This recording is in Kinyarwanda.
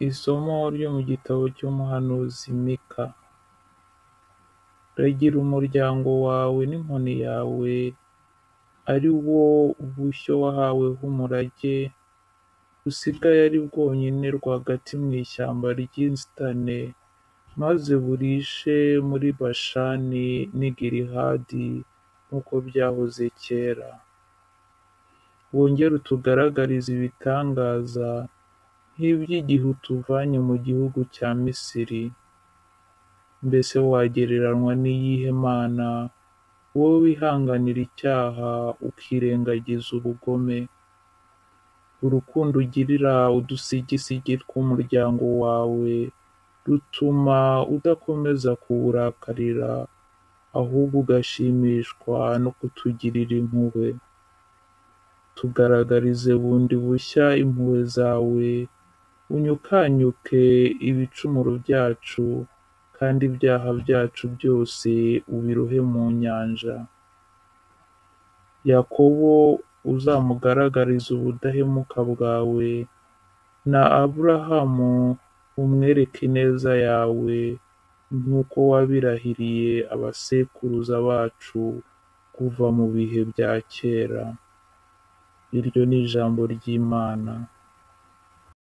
Isomo ryo mu gitabo cy'umuhanuzi Mika. Ragira umuryango wawe n'inkoni yawe, ari wo bushyo wahaweho umurage, busigaye ari bwonyine rwagati mu ishyamba ry'inzitane, maze burishe muri Bashani n'i Gilihadi nk'uko byahoze kera. Wongere utugaragarize ibitangaza nk'iby'igihe utuvanye mu gihugu cya Misiri. Mbese wagereranywa n'iyihe mana, wowe wihanganira icyaha ukirengagiza ubugome? Urukundo ugirira udusigisigi tw'umuryango wawe rutuma udakomeza kuwurakarira, ahubwo ugashimishwa no kutugirira impuhwe. Tugaragarize bundi bushya impuhwe zawe, unyukanyuke ibicumuro byacu, kandi ibyaha byacu byose ubirohe mu nyanja. Yakobo uzamugaragarize ubudahemuka bwawe, na Aburahamu umwereke ineza yawe, nk'uko wabirahiriye abasekuruza bacu kuva mu bihe bya kera. Iryo ni ijambo ry'Imana.